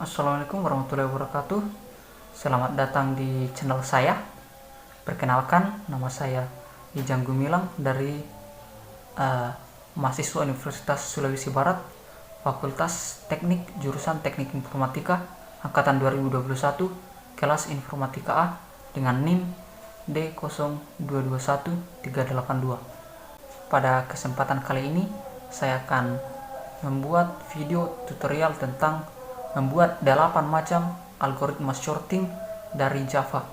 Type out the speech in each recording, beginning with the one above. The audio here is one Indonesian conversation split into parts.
Assalamualaikum warahmatullahi wabarakatuh. Selamat datang di channel saya. Perkenalkan, nama saya Ijang Gumilang dari mahasiswa Universitas Sulawesi Barat, Fakultas Teknik jurusan Teknik Informatika angkatan 2021, kelas Informatika A dengan NIM D0221382. Pada kesempatan kali ini saya akan membuat video tutorial tentang membuat 8 macam algoritma sorting dari Java.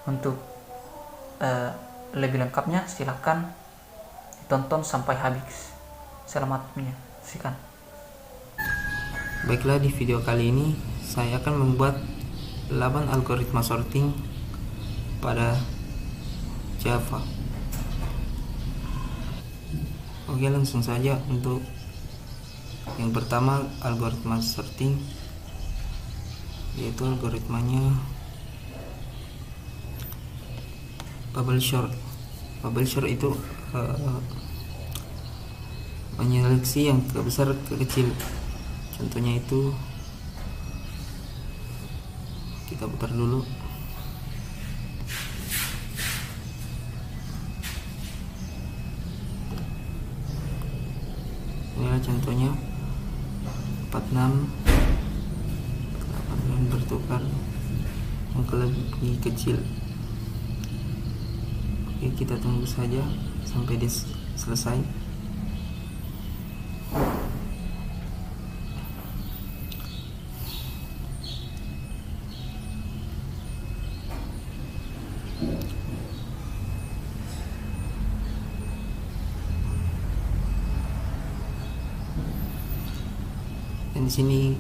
Untuk lebih lengkapnya silahkan tonton sampai habis. Selamat menyaksikan. Baiklah, di video kali ini saya akan membuat 8 algoritma sorting pada Java. Oke, langsung saja. Untuk yang pertama algoritma sorting, yaitu algoritmanya bubble sort. Bubble sort itu menyeleksi yang ke besar ke kecil. Contohnya itu kita putar dulu. Inilah contohnya 46 bertukar yang lebih kecil. Oke, kita tunggu saja sampai dia selesai. Dan di sini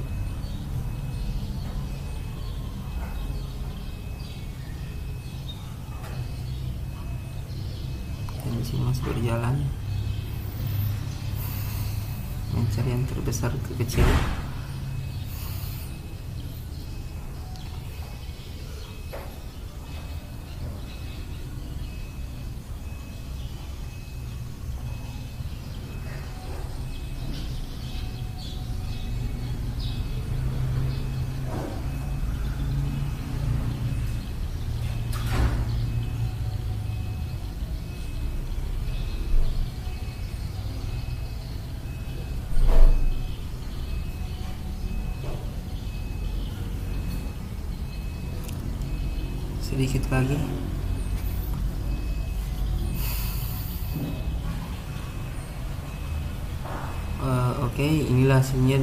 masih berjalan mencari yang terbesar ke kecil. Sedikit lagi. Oke, inilah hasilnya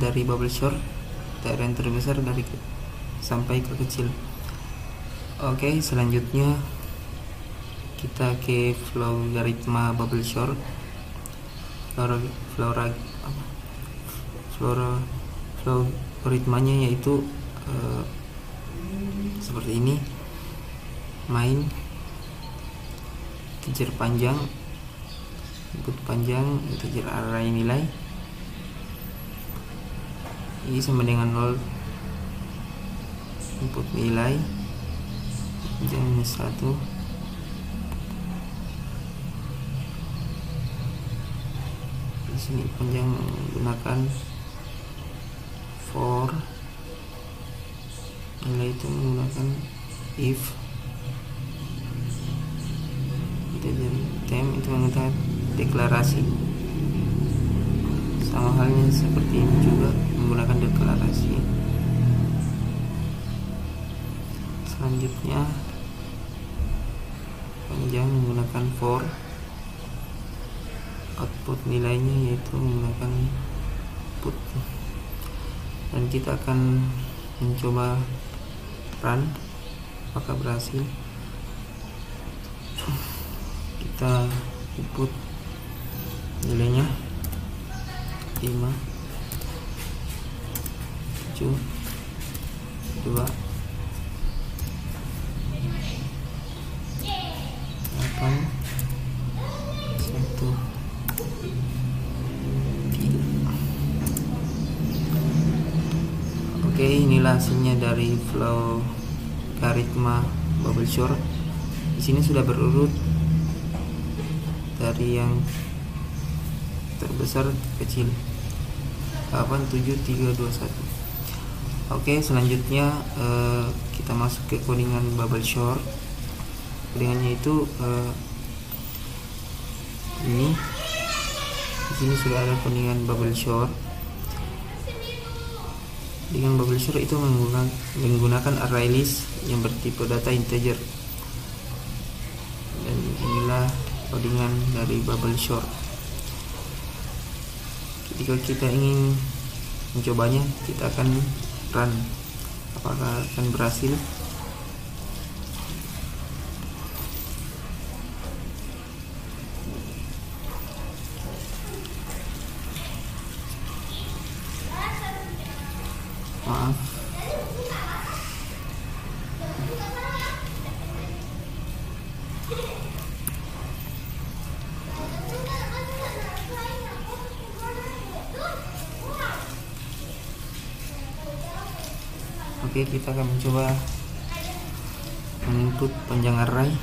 dari bubble sort, dari yang terbesar dari sampai ke kecil. Oke, selanjutnya kita ke logaritma bubble sort. Logaritmanya yaitu seperti ini. Main integer panjang, input panjang, integer array nilai ini sama dengan 0, input nilai panjang minus 1, di sini panjang menggunakan for, nilai itu menggunakan if, integer temp itu menggunakan deklarasi. Sama halnya seperti ini juga menggunakan deklarasi. Selanjutnya panjang menggunakan for, output nilainya yaitu menggunakan put. Dan kita akan mencoba run apakah berhasil. Kita input nilainya 5, 7, 2, 8, 1, 3. Oke, inilah hasilnya dari logaritma bubble sort. Di sini sudah berurut dari yang terbesar ke kecil. 87321. Oke, selanjutnya kita masuk ke codingan bubble short. Codingannya itu ini. Di sini sudah ada codingan bubble short. Dengan bubble short itu menggunakan array list yang bertipe data integer. Dan inilah codingan dari bubble short. Ketika kita ingin mencobanya, kita akan run. Apakah akan berhasil? Maaf. Oke, kita akan mencoba menginput panjang array.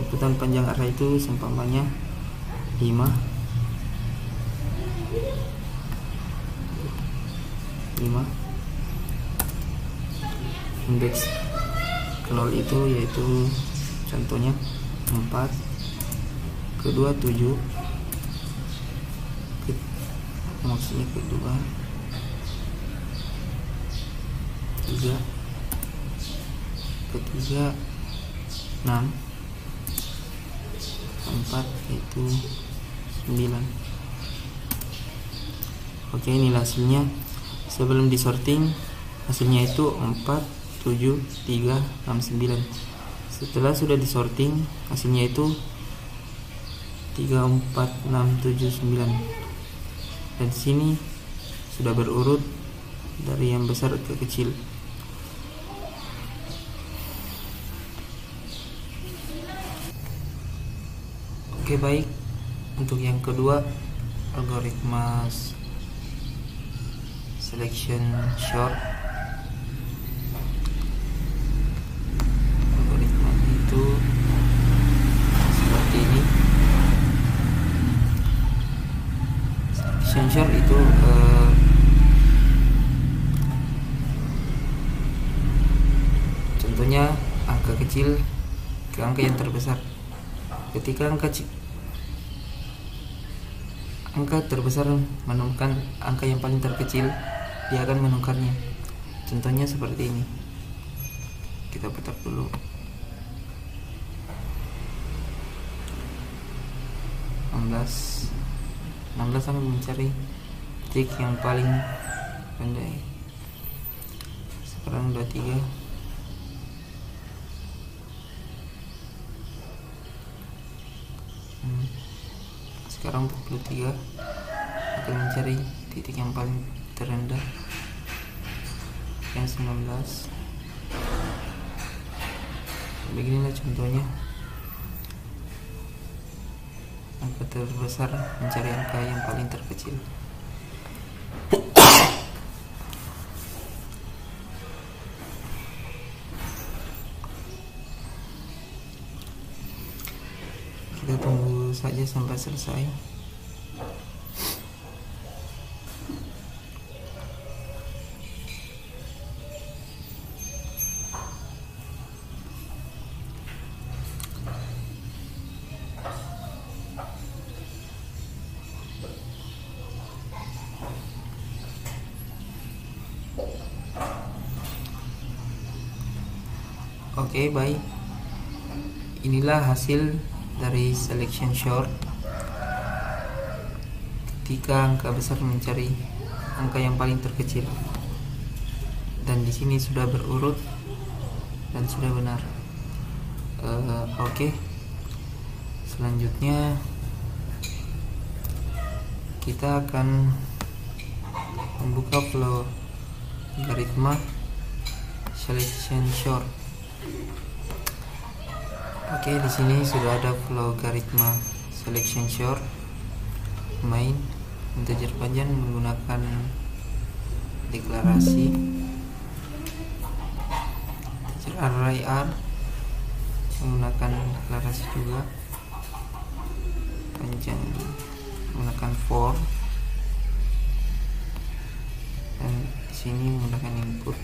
Inputan panjang array itu seumpamanya 5, indeks ke 0 itu yaitu contohnya 4, kedua 7, maksudnya kedua 3, ketiga 6, keempat itu 9. Oke, inilah hasilnya. Sebelum disorting, hasilnya itu 4, 7, 3, 6, 9. Setelah sudah disorting, hasilnya itu 3, 4, 6, 7, 9. Dan di sini sudah berurut dari yang besar ke kecil. Oke, baik. Untuk yang kedua, algoritma selection short. Algoritma itu seperti ini. Selection short itu contohnya angka kecil ke angka yang terbesar. Ketika angka terbesar menemukan angka yang paling terkecil, dia akan menukarnya. Contohnya seperti ini. Kita putar dulu. 16 akan mencari titik yang paling pendek. Sekarang 23. Sekarang 43 akan mencari titik yang paling terendah, yang 19. Beginilah contohnya. Angka terbesar mencari angka yang paling terkecil. Kita tunggu saja sampai selesai. Oke, baik. Inilah hasil dari selection short. Ketika angka besar mencari angka yang paling terkecil, dan di sini sudah berurut dan sudah benar. Oke. Selanjutnya kita akan membuka flow algoritma selection short. Oke, di sini sudah ada flow algoritma selection short main integer panjang menggunakan deklarasi integer array r menggunakan deklarasi juga, panjang menggunakan for, sini menggunakan input,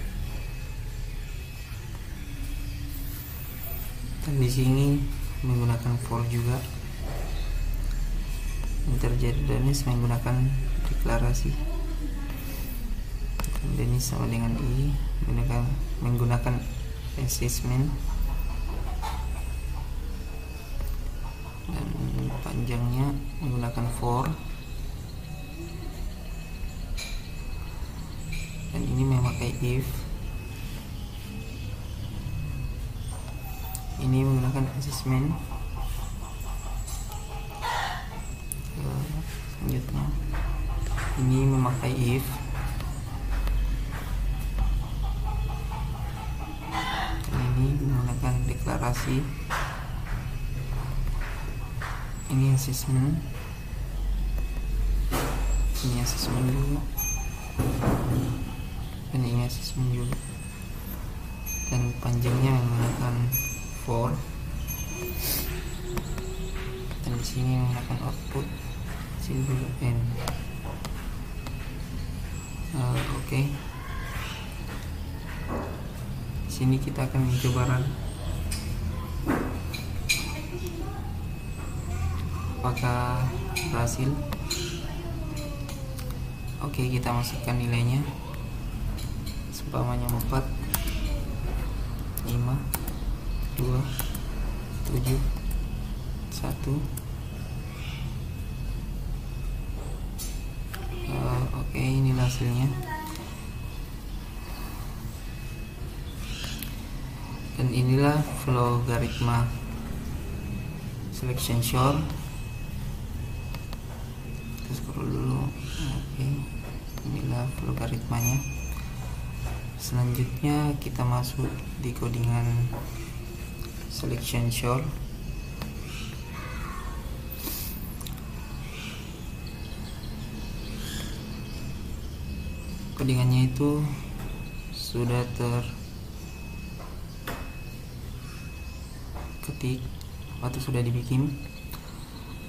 dan di sini menggunakan for juga. Integer Dennis menggunakan deklarasi, Dennis sama dengan i menggunakan assessment, dan panjangnya menggunakan for, dan ini memakai if. Ini menggunakan assessment. Selanjutnya ini memakai if, dan ini menggunakan deklarasi. Ini assessment, ini assessment juga, dan ini assessment juga, dan panjangnya menggunakan for, dan di sini menggunakan output, sini juga n. Oke. Sini kita akan mencoba run. Apakah berhasil? Oke, kita masukkan nilainya. Seumpamanya 4, 5, 2, 7, 1. Oke, ini hasilnya. Dan inilah logaritma selection sort. Kita scroll dulu. Oke, inilah logaritmanya. Selanjutnya kita masuk di codingan selection sort. Codingannya itu sudah terketik atau sudah dibikin.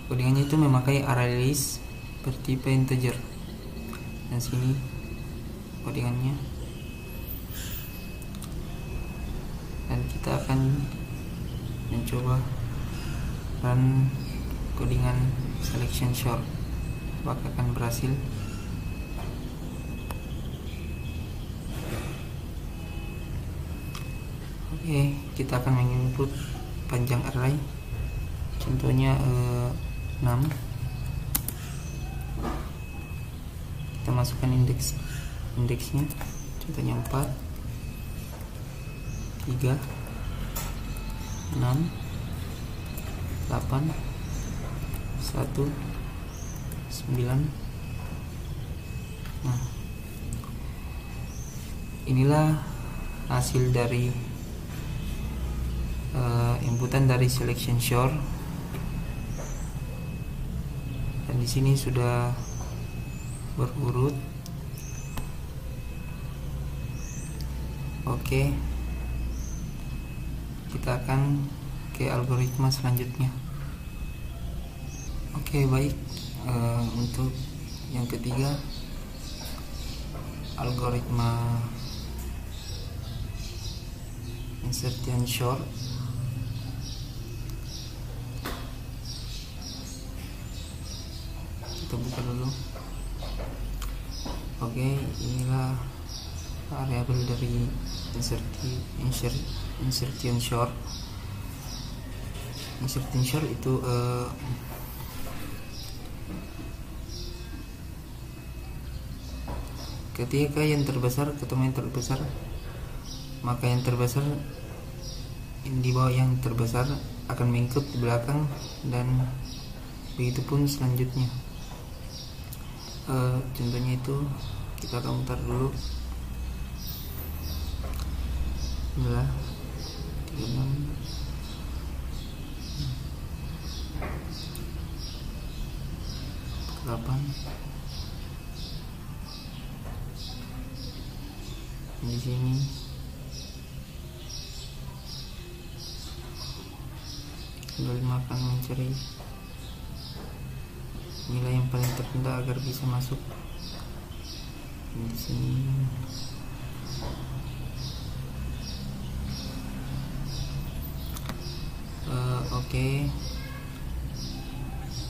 Codingannya itu memakai array list bertipe integer, dan sini codingannya, dan kita akan mencoba run codingan selection sort. Apakah akan berhasil? Oke, kita akan menginput panjang array, contohnya 6. Kita masukkan indeksnya, contohnya 4, 3, 6, 8, 1, 9. Nah, inilah hasil dari inputan dari selection sort, dan di sini sudah berurut. Oke, kita akan ke algoritma selanjutnya. Oke, baik. Untuk yang ketiga, algoritma insertion sort. Kita buka dulu. Oke, inilah variabel dari insertion sort. Insertion sort itu ketika yang terbesar ketemu yang terbesar, maka yang terbesar di bawah yang terbesar akan mengikut di belakang, dan begitupun selanjutnya. Contohnya itu kita akan mutar dulu. Inilah 36, 8. Di sini algoritma akan mencari nilai yang paling terendah agar bisa masuk di sini. Oke.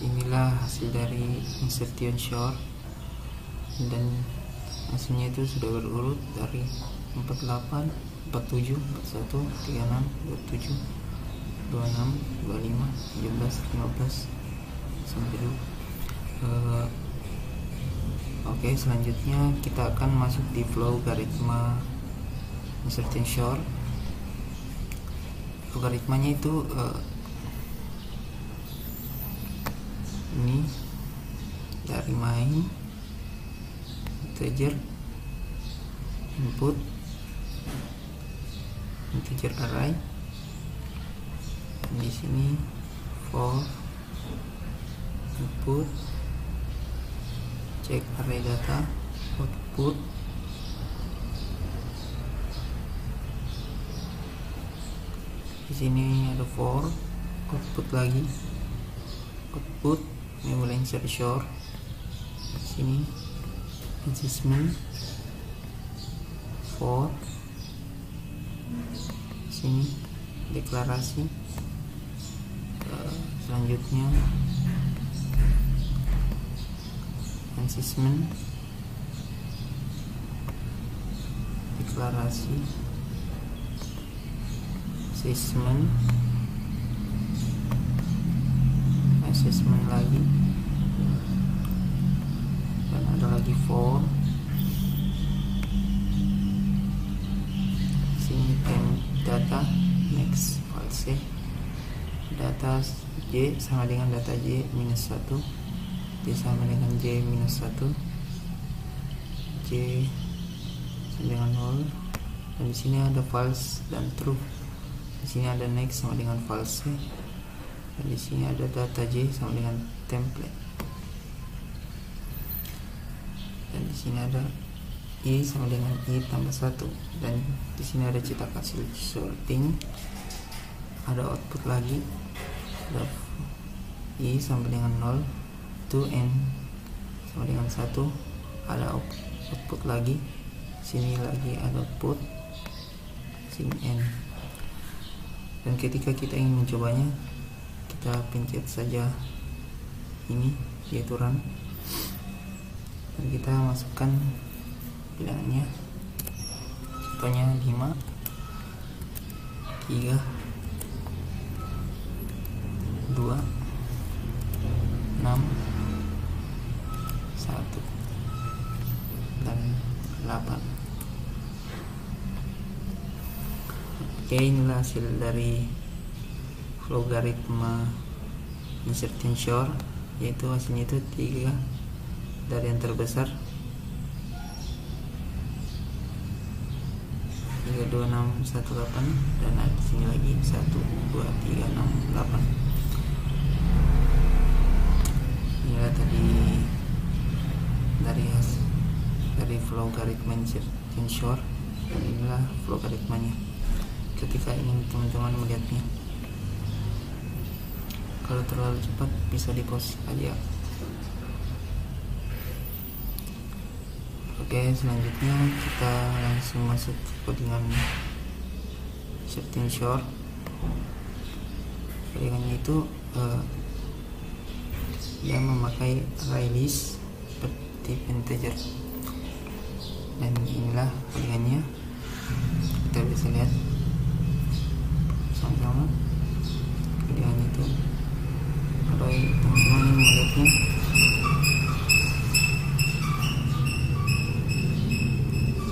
Inilah hasil dari insertion short, dan hasilnya itu sudah berurut dari 48, 47, 41, 36, 27, 26, 25, 17, 15 sampai 2. Oke, selanjutnya kita akan masuk di logaritma insertion short. Logaritmanya itu ini dari main integer input integer array, di sini for input check array data output, di sini ada for output lagi output, ini mulai insert short, di sini adjustment for, di sini deklarasi. Selanjutnya adjustment deklarasi, assessment lagi, dan ada lagi for, sini data next false, data J sama dengan data J minus 1, J sama dengan J minus 1, J sama dengan 0, dan di sini ada false dan true. Di sini ada next sama dengan false, dan di sini ada data J sama dengan template, dan di sini ada I sama dengan I tambah 1, dan di sini ada cetak hasil sorting, ada output lagi, ada I sama dengan 0, to N sama dengan 1, ada output lagi, sini lagi ada output, sini N. Dan ketika kita ingin mencobanya, kita pencet saja ini, yaitu run, dan kita masukkan bilangannya, contohnya 5, 3, 2, 6, 1, dan 8. Oke, inilah hasil dari logaritma insertion short, yaitu hasilnya itu 3 dari yang terbesar, 3, 2, 6, 1, 8, dan ada di sini lagi 1, 2, 3, 6, 8. Inilah tadi dari logaritma insertion short, dan inilah logaritmanya ketika ingin teman-teman melihatnya. Kalau terlalu cepat bisa di pause aja. Oke, selanjutnya kita langsung masuk ke codingan insertion short. Codingannya itu yang memakai array list seperti integer, dan inilah codingannya. Kita bisa lihat sama-sama codingannya itu. Kalau teman-teman yang melihatnya,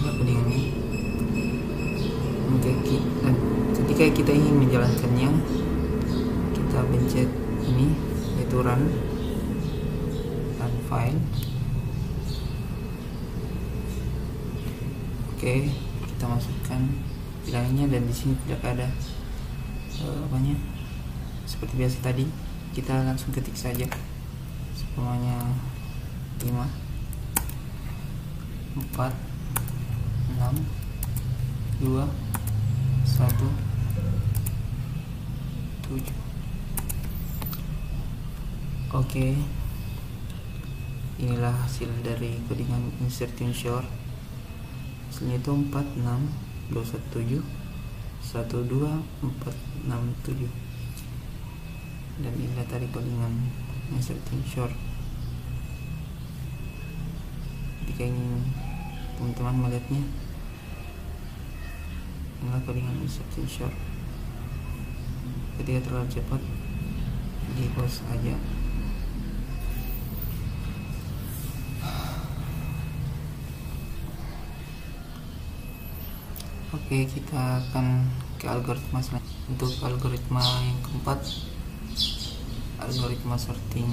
codingannya. Ketika kita ingin menjalankannya, kita pencet ini, yaitu run file. Oke, kita masukkan bilangannya, dan di sini tidak ada apanya. Seperti biasa tadi, kita langsung ketik saja semuanya 5, 4, 6, 2, 1, 7. Oke, inilah hasil dari codingan inserting short. Hasilnya itu 46217 12467, dan inilah tadi codingan inserting short. Jika ingin teman-teman melihatnya, inilah codingan inserting short. Ketika terlalu cepat, di pause aja. Oke, kita akan ke algoritma selanjutnya. Untuk algoritma yang keempat, algoritma sorting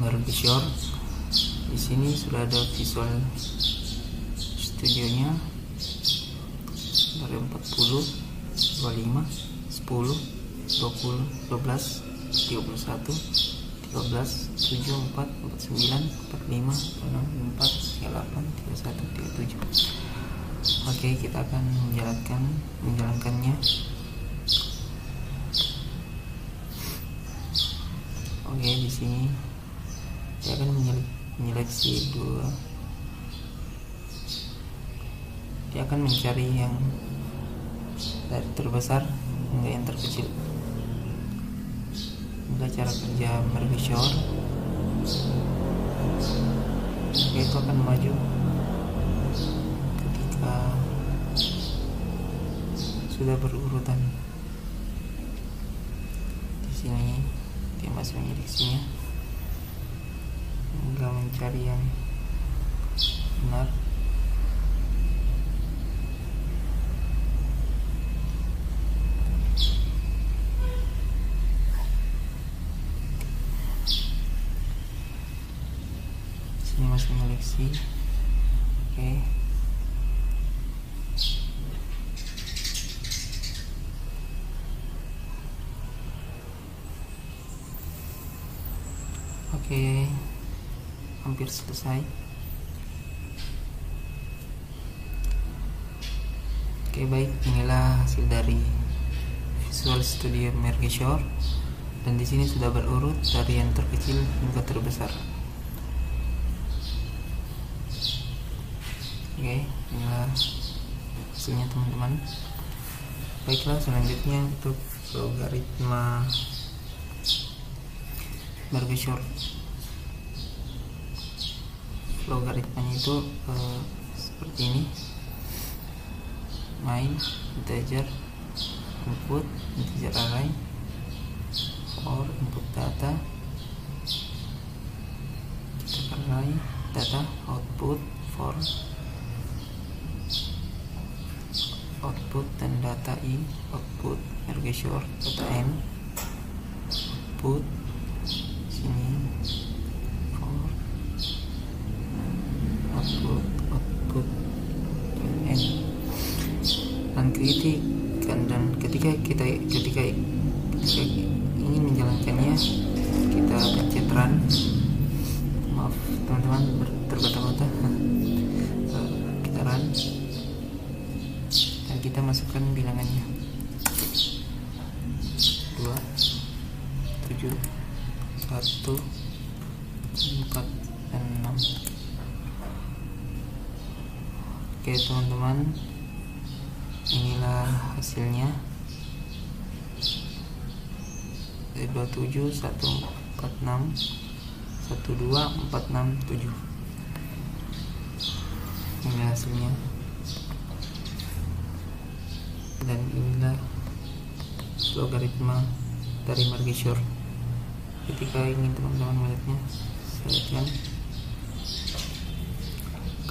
merge short. Di sini sudah ada Visual Studionya dari 40, 25, 10, 20, 12, 31, 13, 7, 4, 49, 45, 6, 4, 38, 31, 37. Oke, kita akan menjalankannya. Oke, di sini saya akan menyeleksi dua. Dia akan mencari yang dari terbesar hingga yang terkecil. Inilah cara kerja merge short. Oke, itu akan maju ketika sudah berurutan. Di sini dia masih menyeleksinya hingga mencari yang benar. Ini masih menyeleksi. Oke. Oke, hampir selesai. Oke, baik, inilah hasil dari Visual Studio merge short, dan di sini sudah berurut dari yang terkecil hingga terbesar. Oke, inilah hasilnya teman-teman. Baiklah, selanjutnya untuk logaritma merge short. Logaritmanya itu seperti ini: main integer, input integer array, for input data, array data, output for output dan data i, output merge short data n, output sini for output n. Dan ketika kita ingin menjalankannya, kita pencet run. Maaf teman-teman, terbata-bata. Kita run dan kita masukkan bilangannya 2, 7, 1, 4, dan 6. Oke teman-teman, inilah hasilnya. 27, 146, 12467. Ini hasilnya. Dan inilah logaritma dari merge short. Ketika ingin teman-teman melihatnya, silakan.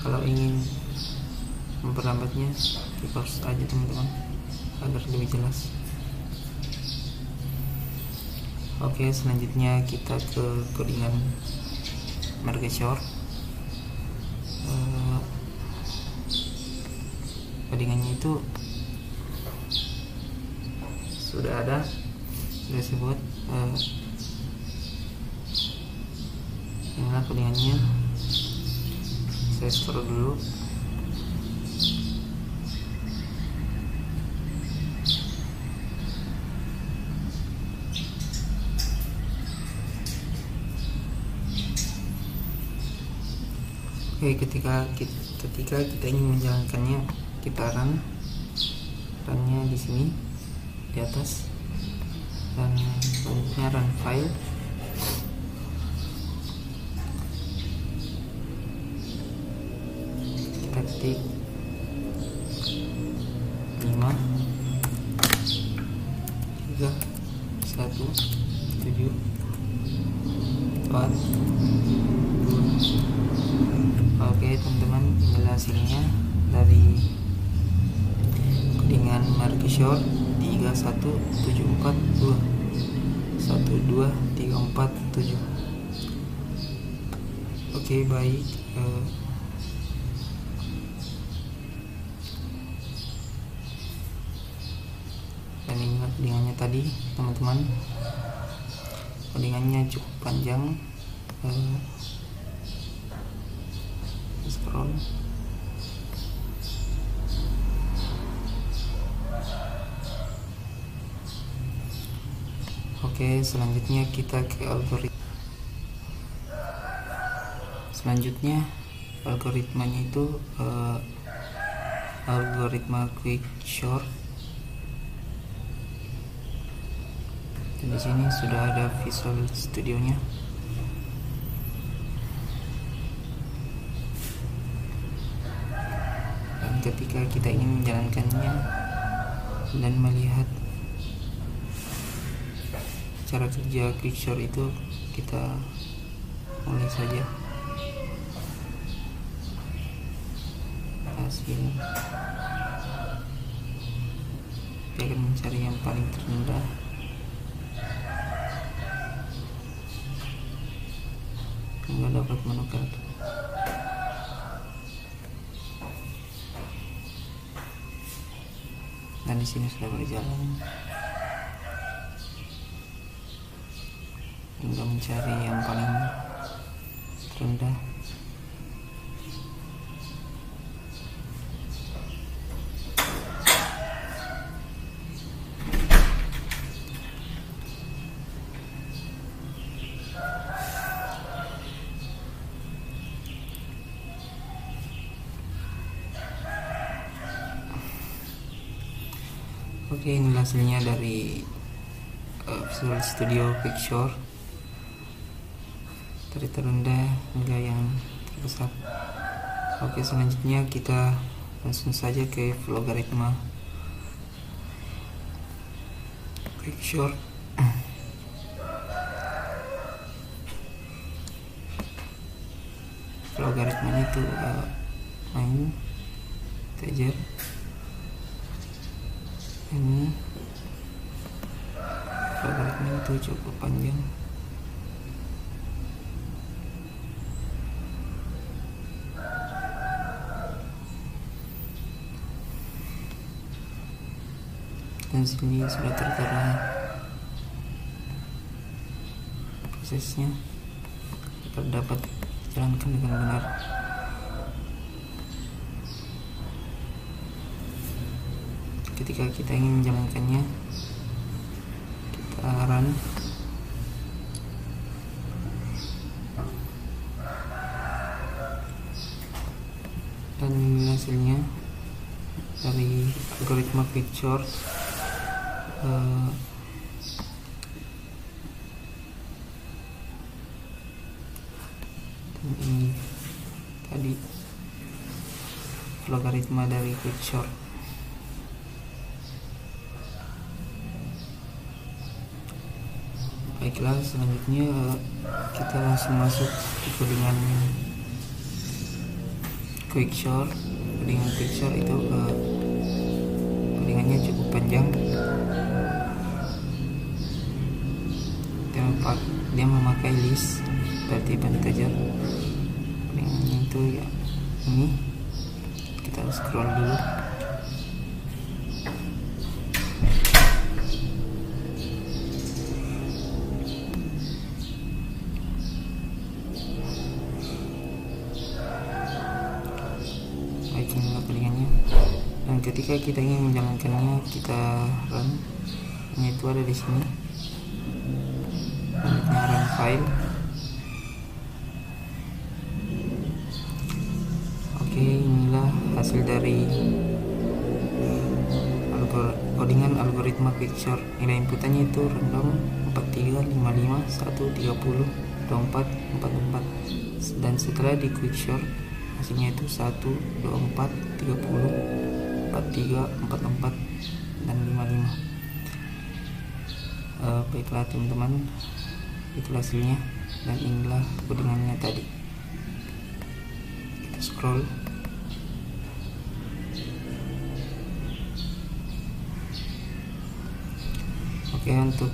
Kalau ingin memperlambatnya, di pause aja teman-teman agar lebih jelas. Oke, selanjutnya kita ke codingan merge short. Codingannya itu sudah ada, sudah saya buat. Inilah codingannya. Saya store dulu. Oke, ketika kita ingin menjalankannya, kita runnya di sini di atas, dan selanjutnya run file. Kita ketik 5 3 1 7 4 2. Oke teman-teman, inilah hasilnya dari codingan Mercure 31742 12347. Oke, baik. Dan inilah codingannya tadi teman-teman. Codingannya cukup panjang. Scroll. Oke, selanjutnya kita ke algoritmanya itu algoritma Quicksort. Dan di sini sudah ada Visual Studio-nya. Ketika kita ingin menjalankannya dan melihat cara kerja Quicksort itu, kita mulai saja. Hasil dia akan mencari yang paling terendah. Hingga dapat menukar. Dan di sini sudah berjalan hingga mencari yang paling terendah. Oke, ini hasilnya dari Visual Studio Quicksort, dari terendah hingga yang terbesar. Oke, selanjutnya kita langsung saja ke logaritma Quicksort. Logaritmanya itu main integer. Ini logaritma itu cukup panjang. Dan sini sudah tertera prosesnya agar dapat dijalankan dengan benar. Ketika kita ingin menjalankannya, kita run. Dan ini hasilnya dari algoritma Quicksort. Dan ini tadi logaritma dari Quicksort. Baiklah, selanjutnya kita langsung masuk ke codingan Quicksort. Codingan Quicksort itu codingannya cukup panjang. Dia memakai list berarti integer. Codingannya itu ya ini. Kita scroll dulu. Dan ketika kita ingin menjalankannya, kita run. Ini itu ada di sini. Selanjutnya run file. hasil dari codingan algoritma quicksort. Nilai inputannya itu random 43, 55, 1, 30, 24, 44. Dan setelah di quicksort hasilnya itu 1, 24, 30, 43, 44, dan 55. Baiklah teman-teman, itulah hasilnya, dan inilah codingannya tadi. Kita scroll. Oke, untuk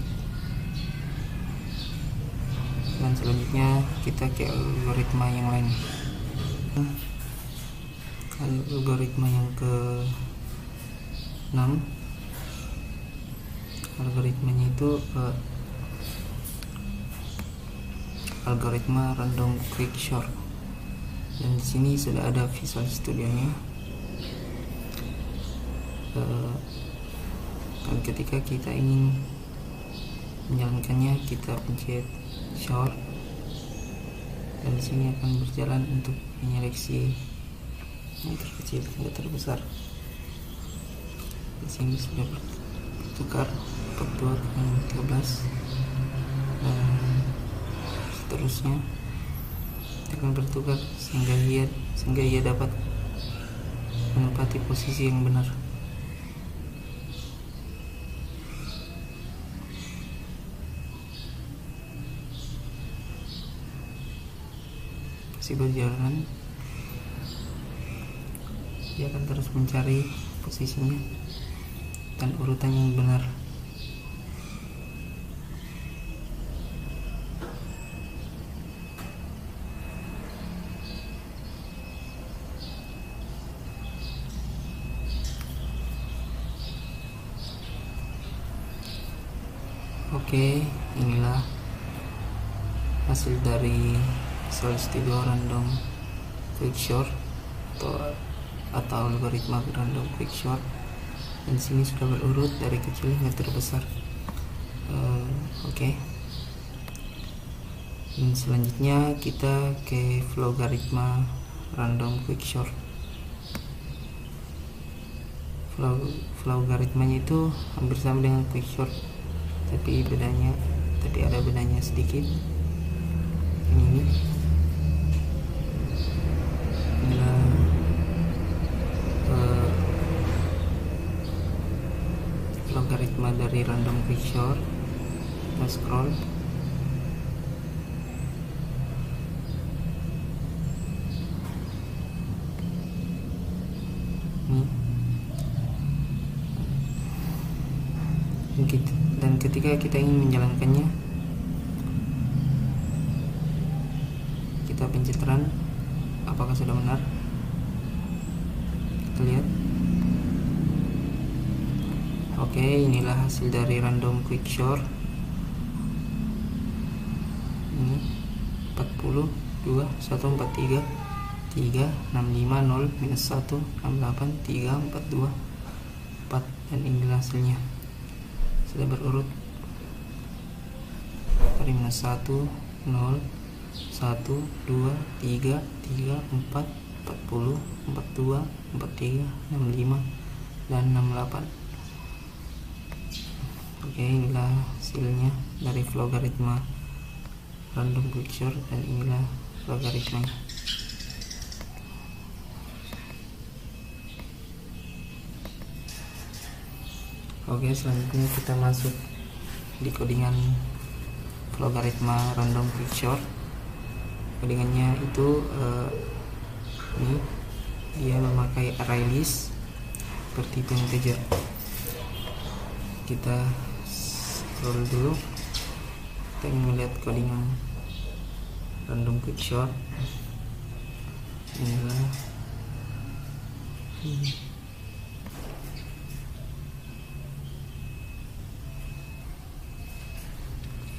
dan selanjutnya kita ke algoritma yang lain. Algoritma yang ke 6, algoritmanya itu algoritma random quicksort, dan di sini sudah ada Visual Studio-nya. Dan ketika kita ingin menjalankannya, kita pencet short, dan di sini akan berjalan untuk menyeleksi yang terkecil hingga terbesar. Di sini sudah bertukar 42 ke 13, dan seterusnya akan bertukar sehingga ia dapat menempati posisi yang benar. Berjalan, dia akan terus mencari posisinya dan urutan yang benar. Oke, inilah hasil dari Visual Studio Random Quicksort atau algoritma random quicksort, dan di sini sudah berurut dari kecil hingga terbesar. Oke. Dan selanjutnya kita ke logaritma random quicksort. Logaritmanya itu hampir sama dengan quicksort, tapi ada bedanya sedikit. Ini logaritma dari random quicksort. Kita scroll. Dan ketika kita ingin menjalankannya, kita pencet run. Apakah sudah benar? Kita lihat. Oke, inilah hasil dari random quicksort. Ini 40, 2, 143, 3, 65, 0, minus 1, 68, 3, 42, 4, dan inilah hasilnya. Sudah berurut dari minus 1, 0, 1, 2, 3, 3, 4, 40, 42, 43, 65, dan 68. Oke, inilah hasilnya dari logaritma random quicksort, dan inilah logaritmanya. Oke, selanjutnya kita masuk di codingan logaritma random quicksort. Codingannya itu ini dia memakai array list bertipe integer. Kita scroll dulu, kita ingin melihat codingan random quicksort.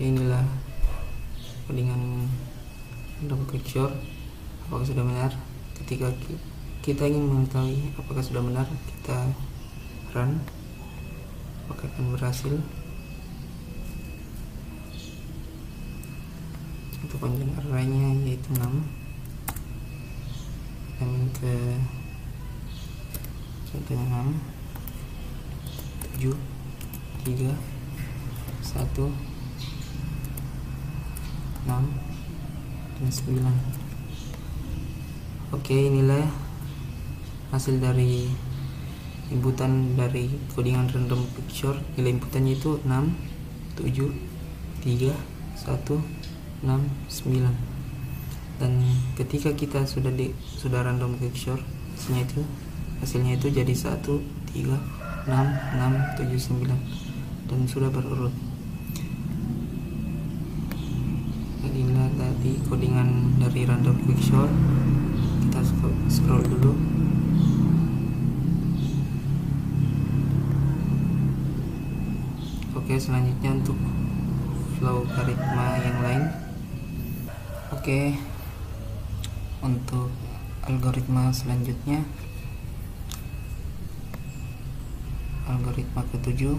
Inilah codingan random quicksort. Apakah sudah benar? Ketika kita ingin mengetahui apakah sudah benar, kita run. Apakah akan berhasil? Untuk panjang arraynya yaitu 6. Kami ke contohnya 6 7 3 1 6 dan 9. Oke, inilah hasil dari inputan dari codingan random picture. Nilai inputannya itu 6 7 3 1 6 9. Dan ketika kita sudah random picture, hasilnya itu jadi 1 3 6 6 7 9 dan sudah berurut. Dan inilah tadi codingan dari random picture. Kita scroll dulu. Oke, selanjutnya untuk logaritma yang lain. Oke, untuk algoritma selanjutnya, algoritma ke-7.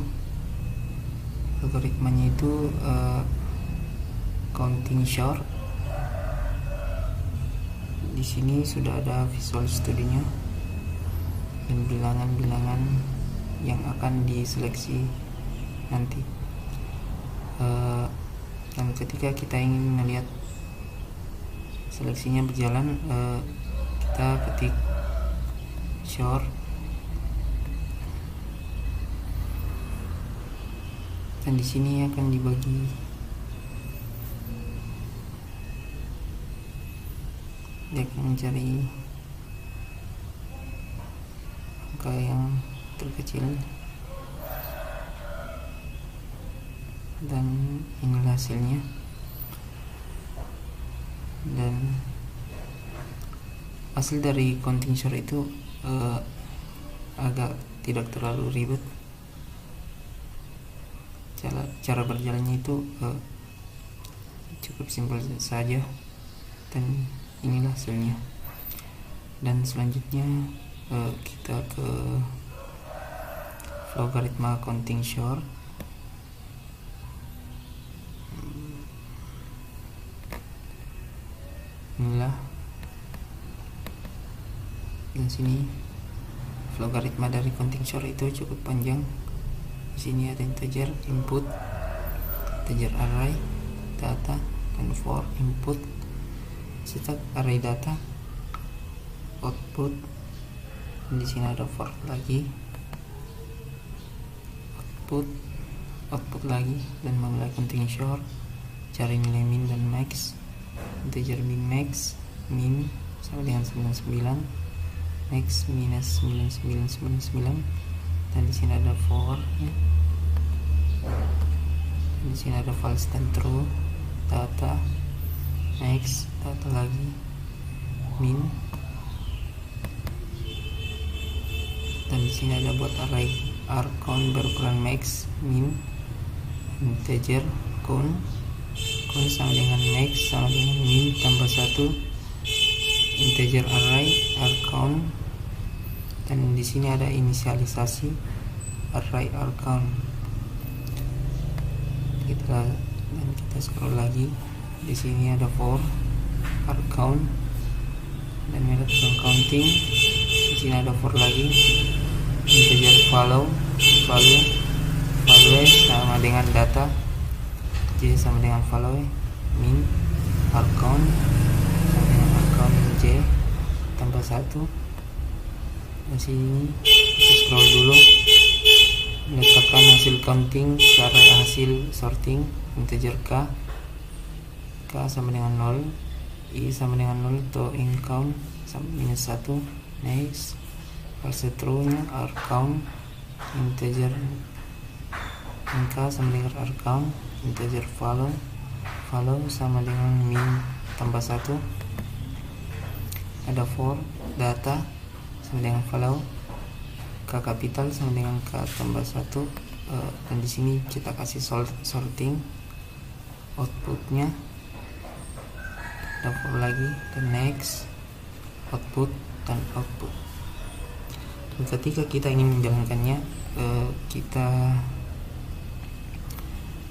Algoritmanya itu counting short. Di sini sudah ada Visual Studio-nya dan bilangan-bilangan yang akan diseleksi nanti. Dan ketika kita ingin melihat seleksinya berjalan, kita ketik short dan di sini akan dibagi dia akan mencari angka yang terkecil. Dan inilah hasilnya. Dan hasil dari counting short itu agak tidak terlalu ribet. Cara berjalannya itu cukup simpel saja. Dan inilah hasilnya. Dan selanjutnya kita ke logaritma counting short. Inilah, dan sini logaritma dari counting short itu cukup panjang. Di sini ada integer input, integer array data, dan for input set array data output. Dan di sini ada for lagi, output lagi, dan memulai counting short. Cari nilai min dan max. Integer min max, min sama dengan 99, max minus 9999. Dan di sini ada for ya. Di sini ada false dan true, data max, data lagi, min. Dan di sini ada buat array count berukuran max, min, integer count sama dengan max sama dengan min tambah 1, integer array count. Dan di sini ada inisialisasi array count. Dan kita scroll lagi. Di sini ada for count dan melakukan counting. Di sini ada for lagi, integer value sama dengan data, j sama dengan value, min count sama dengan count j tambah 1. Di sini kita scroll dulu, letakkan hasil counting ke array hasil sorting, integer k sama dengan 0, i sama dengan 0, to in count sama minus 1, next. False true nya count, integer k sama dengan count, integer value sama dengan min tambah 1. Ada for data sama dengan value, k kapital sama dengan k tambah 1. Dan di sini kita kasih sorting outputnya, ada for lagi, dan next, output dan output. Dan ketika kita ingin menjalankannya, kita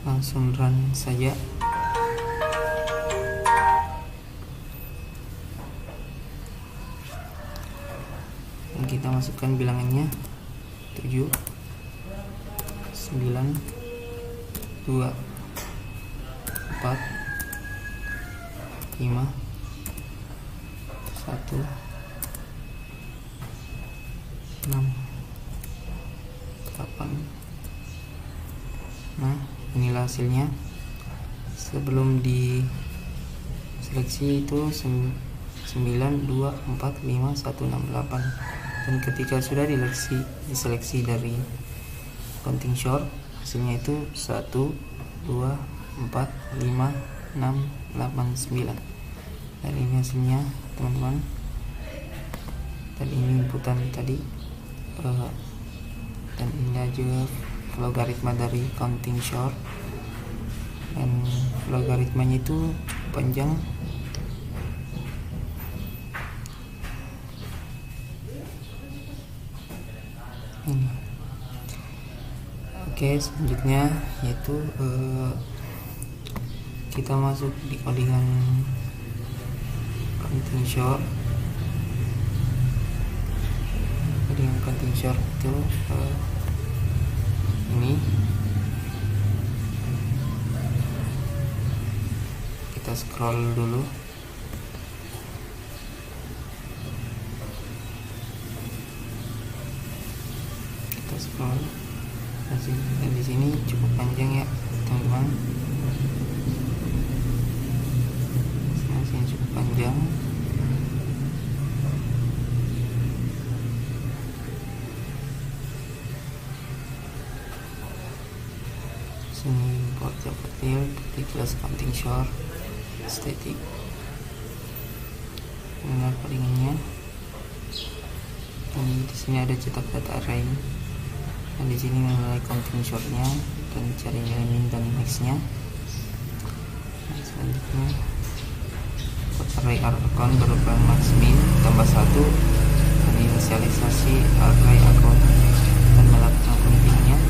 langsung run saja. Dan kita masukkan bilangannya 7 9 2 4 5 1 6 8. Nah, inilah hasilnya. Sebelum di seleksi itu 9 2 4 5 1 6 8, dan ketika sudah diseleksi dari counting short, hasilnya itu 1 2 4 5 6 8 9. Dan ini hasilnya teman-teman, dan ini inputan tadi, dan ini juga logaritma dari counting short, dan logaritmanya itu panjang. Ini. Oke, selanjutnya yaitu kita masuk di codingan counting short. Codingan counting short itu ini kita scroll dulu. Kita scroll. Dan di sini cukup panjang ya, teman-teman. Masih cukup panjang. Sini import particulars counting short static. Ini codingannya. Di sini ada cetak data array. Dan di sini menilai counting shortnya dan cari nilai min dan max-nya. Nah, selanjutnya array account berupa max min tambah 1, dan inisialisasi array account dan melakukan countingnya.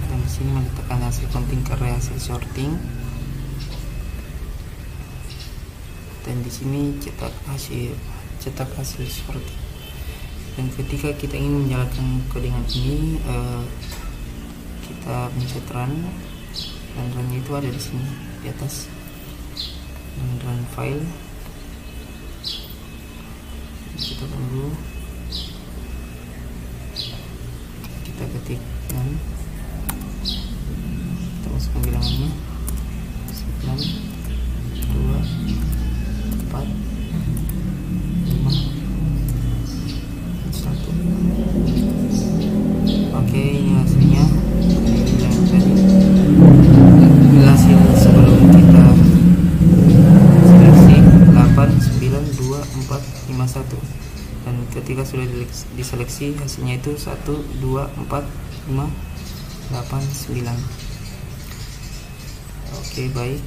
Dan di sini meletakkan hasil counting ke array hasil sorting. Dan di sini cetak hasil sorting. Dan ketika kita ingin menjalankan codingan ini, kita pencet run, dan runnya itu ada di sini di atas, dan run file. Kita tunggu, kita ketik dan kita masukkan bilangannya 9 2 4 5 1. Oke, ini hasilnya. Yang tadi hasil sebelum kita seleksi 8 9 2 4 5 1, dan ketika sudah diseleksi hasilnya itu 1 2 4 5 8 9. Oke, baik.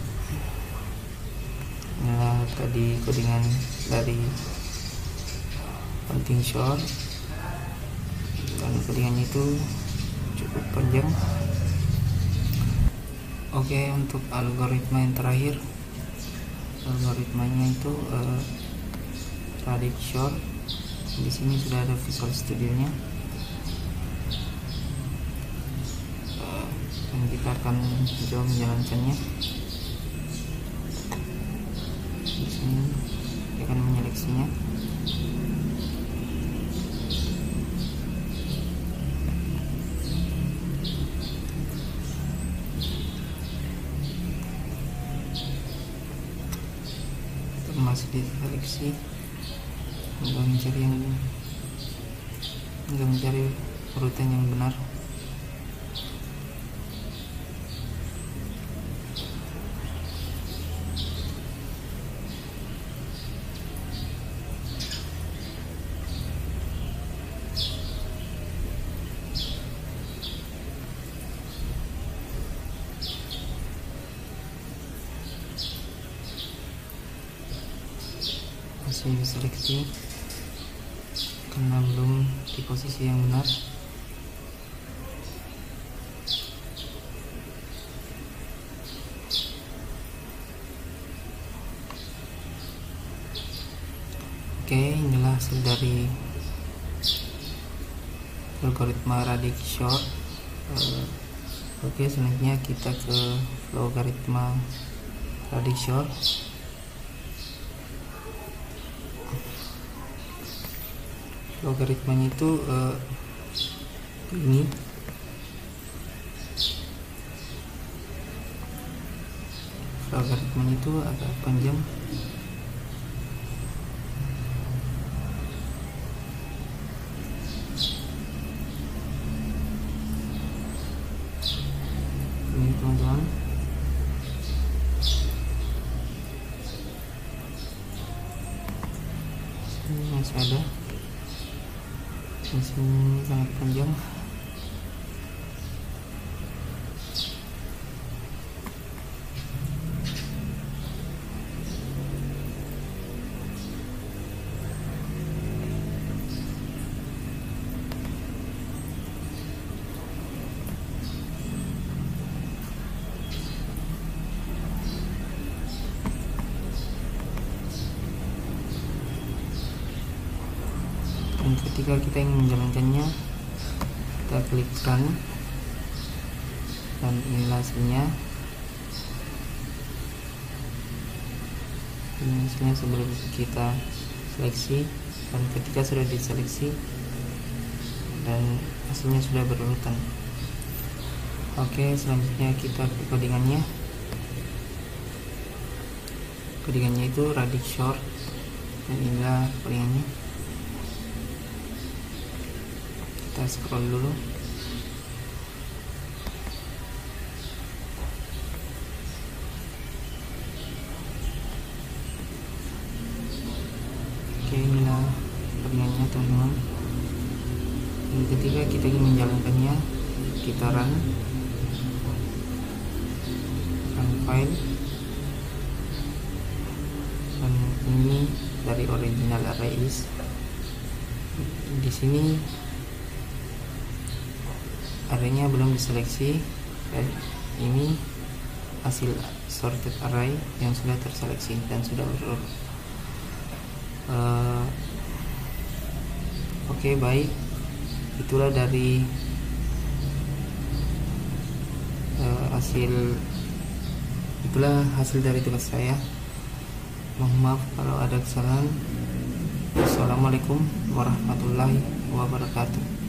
Inilah tadi codingan dari counting short, dan codingannya itu cukup panjang. Oke, untuk algoritma yang terakhir, algoritmanya itu predict short. Di sini sudah ada Visual Studio-nya, dan kita akan coba menjalankannya. Di sini kita akan menyeleksinya. Masuk di seleksi, mencari urutan yang benar. Masih diseleksi karena belum di posisi yang benar. Oke, Oke, inilah hasil dari algoritma Radix Short. Oke, selanjutnya kita ke logaritma Radix Short. Logaritmanya itu ini. Logaritmanya itu agak panjang. Ini teman-teman. Ini masih ada. Di sini sangat panjang. Dan ketika kita ingin menjalankannya, kita klik run, dan inilah hasilnya. Ini hasilnya sebelum kita seleksi, dan ketika sudah diseleksi dan hasilnya sudah berurutan. Oke, selanjutnya kita ke codingannya. Codingannya itu Radix Short, dan inilah codingannya. Kita scroll dulu. Oke, inilah codingannya teman-teman. Dan ketika kita ingin menjalankannya, kita run file. Dan ini dari original arrays. Di sini arraynya belum diseleksi, dan ini hasil sorted array yang sudah terseleksi dan sudah berurut. Oke, baik, itulah dari hasil dari tugas saya. Mohon maaf kalau ada kesalahan. Assalamualaikum warahmatullahi wabarakatuh.